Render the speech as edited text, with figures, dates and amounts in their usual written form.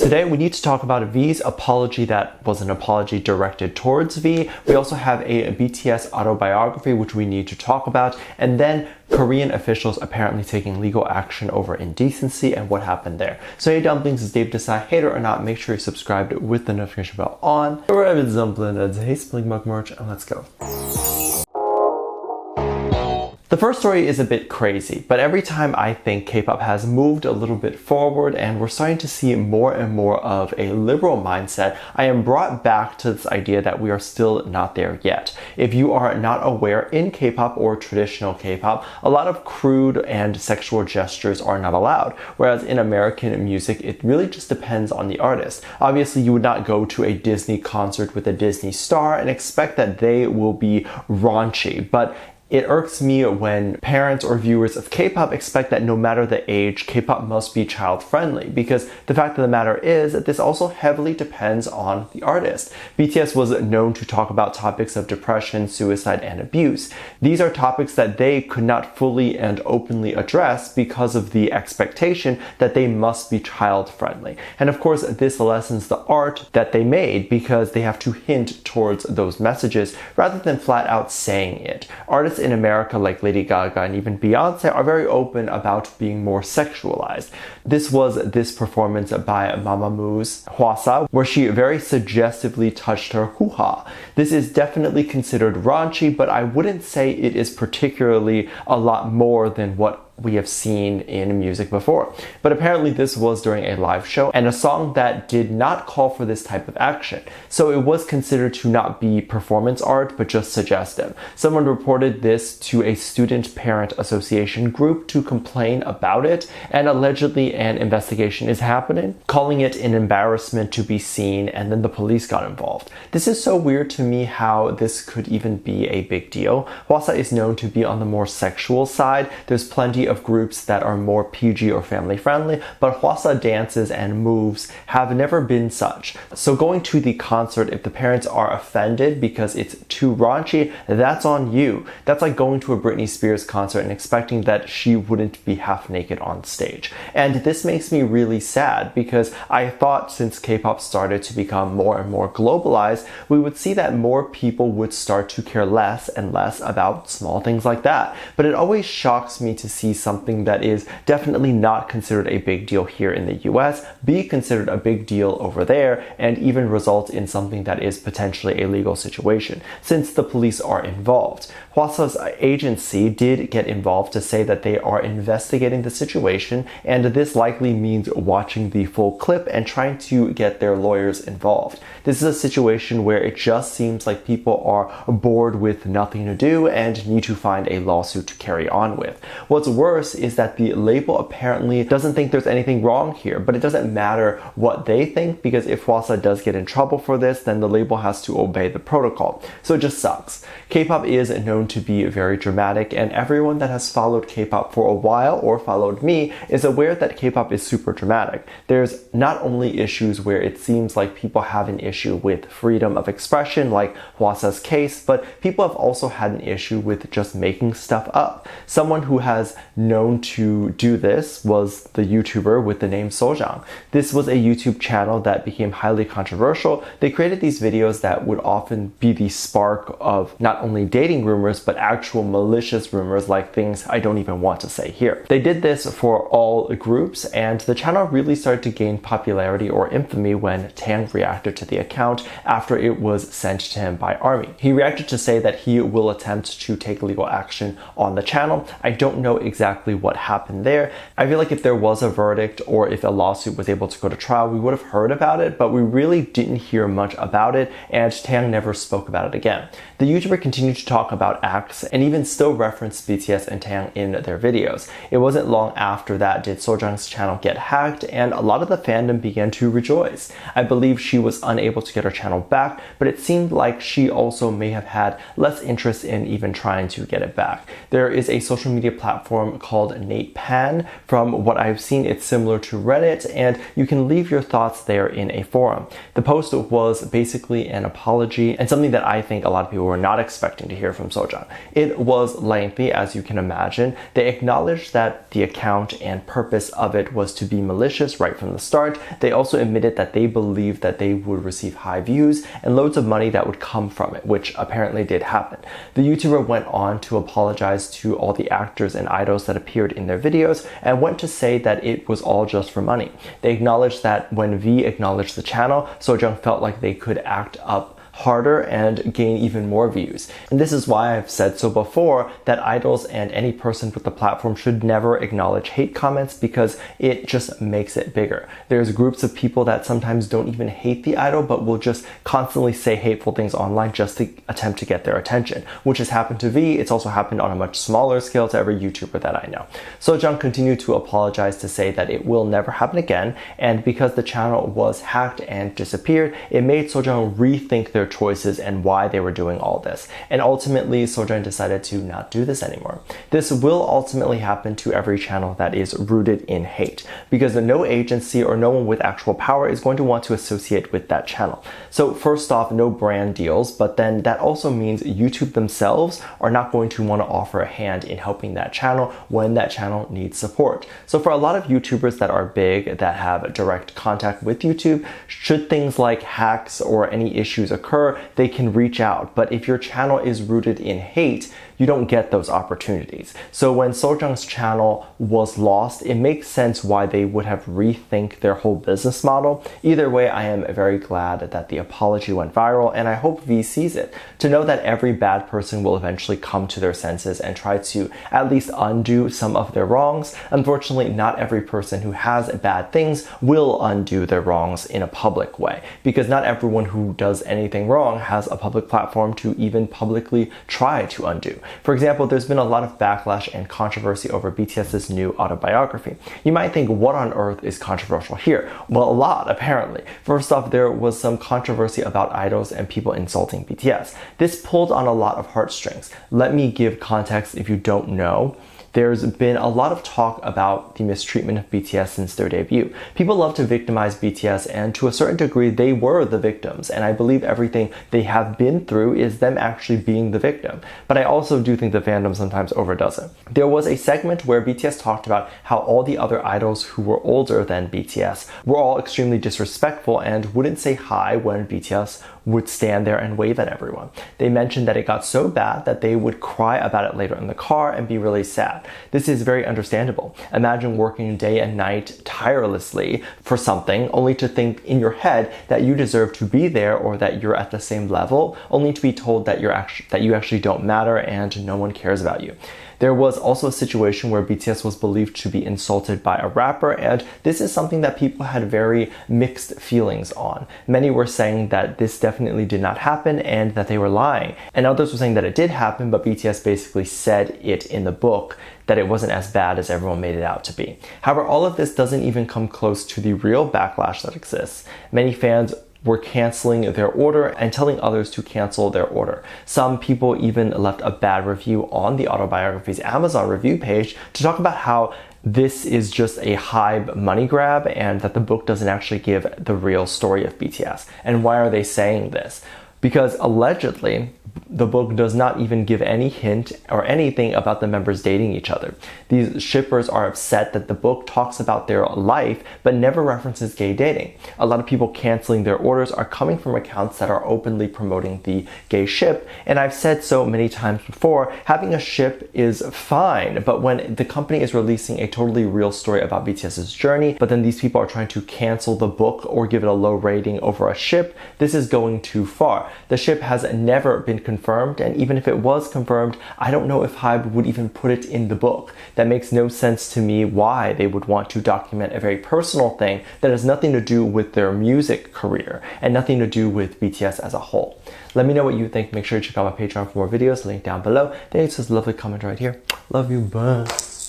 Today we need to talk about V's apology that was an apology directed towards V. We also have a BTS autobiography which we need to talk about, and then Korean officials apparently taking legal action over indecency and what happened there. So hey Dumplings, it's Dave Desai. Hater or not, make sure you're subscribed with the notification bell on. Wherever it's Dumplings, hey Spling Mug merch, and let's go. The first story is a bit crazy, but every time I think K-pop has moved a little bit forward and we're starting to see more and more of a liberal mindset, I am brought back to this idea that we are still not there yet. If you are not aware, in K-pop or traditional K-pop, a lot of crude and sexual gestures are not allowed, whereas in American music, it really just depends on the artist. Obviously, you would not go to a Disney concert with a Disney star and expect that they will be raunchy, but it irks me when parents or viewers of K-pop expect that no matter the age, K-pop must be child-friendly, because the fact of the matter is that this also heavily depends on the artist. BTS was known to talk about topics of depression, suicide, and abuse. These are topics that they could not fully and openly address because of the expectation that they must be child-friendly. And of course, this lessens the art that they made because they have to hint towards those messages rather than flat out saying it. Artists in America like Lady Gaga and even Beyonce are very open about being more sexualized. This was this performance by Mamamoo's Hwasa, where she very suggestively touched her hoo-ha. This is definitely considered raunchy, but I wouldn't say it is particularly a lot more than what we have seen in music before. But apparently this was during a live show and a song that did not call for this type of action. So it was considered to not be performance art, but just suggestive. Someone reported this to a student parent association group to complain about it, and allegedly an investigation is happening, calling it an embarrassment to be seen, and then the police got involved. This is so weird to me how this could even be a big deal. Hwasa is known to be on the more sexual side. There's plenty of groups that are more PG or family friendly, but Hwasa dances and moves have never been such. So going to the concert, if the parents are offended because it's too raunchy, that's on you. That's like going to a Britney Spears concert and expecting that she wouldn't be half naked on stage. And this makes me really sad because I thought since K-pop started to become more and more globalized, we would see that more people would start to care less and less about small things like that. But it always shocks me to see something that is definitely not considered a big deal here in the US be considered a big deal over there, and even result in something that is potentially a legal situation, since the police are involved. Hwasa's agency did get involved to say that they are investigating the situation, and this likely means watching the full clip and trying to get their lawyers involved. This is a situation where it just seems like people are bored with nothing to do and need to find a lawsuit to carry on with. What's worse is that the label apparently doesn't think there's anything wrong here, but it doesn't matter what they think, because if Hwasa does get in trouble for this, then the label has to obey the protocol. So it just sucks. K-pop is known to be very dramatic, and everyone that has followed K-pop for a while or followed me is aware that K-pop is super dramatic. There's not only issues where it seems like people have an issue with freedom of expression, like Hwasa's case, but people have also had an issue with just making stuff up. Someone who has known to do this was the YouTuber with the name Sojang. This was a YouTube channel that became highly controversial. They created these videos that would often be the spark of not only dating rumors, but actual malicious rumors, like things I don't even want to say here. They did this for all groups, and the channel really started to gain popularity or infamy when Tang reacted to the account after it was sent to him by ARMY. He reacted to say that he will attempt to take legal action on the channel. I don't know exactly what happened there. I feel like if there was a verdict or if a lawsuit was able to go to trial, we would have heard about it, but we really didn't hear much about it, and Tang never spoke about it again. The YouTuber continued to talk about acts and even still referenced BTS and Tang in their videos. It wasn't long after that did Sojang's channel get hacked, and a lot of the fandom began to rejoice. I believe she was unable to get her channel back, but it seemed like she also may have had less interest in even trying to get it back. There is a social media platform forum called Nate Pan. From what I've seen, it's similar to Reddit, and you can leave your thoughts there in a forum. The post was basically an apology and something that I think a lot of people were not expecting to hear from Sojang. It was lengthy, as you can imagine. They acknowledged that the account and purpose of it was to be malicious right from the start. They also admitted that they believed that they would receive high views and loads of money that would come from it, which apparently did happen. The YouTuber went on to apologize to all the actors and idols that appeared in their videos and went to say that it was all just for money. They acknowledged that when V acknowledged the channel, Sojang felt like they could act up harder and gain even more views. And this is why I've said so before, that idols and any person with the platform should never acknowledge hate comments, because it just makes it bigger. There's groups of people that sometimes don't even hate the idol, but will just constantly say hateful things online just to attempt to get their attention, which has happened to V. It's also happened on a much smaller scale to every YouTuber that I know. Sojang continued to apologize to say that it will never happen again, and because the channel was hacked and disappeared, it made Sojang rethink their choices and why they were doing all this. And ultimately, Sojang decided to not do this anymore. This will ultimately happen to every channel that is rooted in hate, because no agency or no one with actual power is going to want to associate with that channel. So first off, no brand deals, but then that also means YouTube themselves are not going to want to offer a hand in helping that channel when that channel needs support. So for a lot of YouTubers that are big, that have direct contact with YouTube, should things like hacks or any issues occur, they can reach out. But if your channel is rooted in hate, you don't get those opportunities. So when Sojang's channel was lost, it makes sense why they would have rethink their whole business model. Either way, I am very glad that the apology went viral, and I hope V sees it. To know that every bad person will eventually come to their senses and try to at least undo some of their wrongs. Unfortunately, not every person who has bad things will undo their wrongs in a public way, because not everyone who does anything wrong has a public platform to even publicly try to undo. For example, there's been a lot of backlash and controversy over BTS's new autobiography. You might think, what on earth is controversial here? Well, a lot, apparently. First off, there was some controversy about idols and people insulting BTS. This pulled on a lot of heartstrings. Let me give context if you don't know. There's been a lot of talk about the mistreatment of BTS since their debut. People love to victimize BTS, and to a certain degree, they were the victims. And I believe everything they have been through is them actually being the victim. But I also do think the fandom sometimes overdoes it. There was a segment where BTS talked about how all the other idols who were older than BTS were all extremely disrespectful and wouldn't say hi when BTS would stand there and wave at everyone. They mentioned that it got so bad that they would cry about it later in the car and be really sad. This is very understandable. Imagine working day and night tirelessly for something, only to think in your head that you deserve to be there or that you're at the same level, only to be told that you actually don't matter and no one cares about you. There was also a situation where BTS was believed to be insulted by a rapper, and this is something that people had very mixed feelings on. Many were saying that this definitely did not happen and that they were lying, and others were saying that it did happen, but BTS basically said it in the book that it wasn't as bad as everyone made it out to be. However, all of this doesn't even come close to the real backlash that exists. Many fans were canceling their order and telling others to cancel their order. Some people even left a bad review on the Autobiography's Amazon review page to talk about how this is just a HYBE money grab and that the book doesn't actually give the real story of BTS. And why are they saying this? Because allegedly, the book does not even give any hint or anything about the members dating each other. These shippers are upset that the book talks about their life but never references gay dating. A lot of people canceling their orders are coming from accounts that are openly promoting the gay ship, and I've said so many times before, having a ship is fine, but when the company is releasing a totally real story about BTS's journey, but then these people are trying to cancel the book or give it a low rating over a ship, this is going too far. The ship has never been confirmed, and even if it was confirmed, I don't know if HYBE would even put it in the book. That makes no sense to me why they would want to document a very personal thing that has nothing to do with their music career and nothing to do with BTS as a whole. Let me know what you think. Make sure to check out my Patreon for more videos, link down below. Thanks for this lovely comment right here. Love you, bye.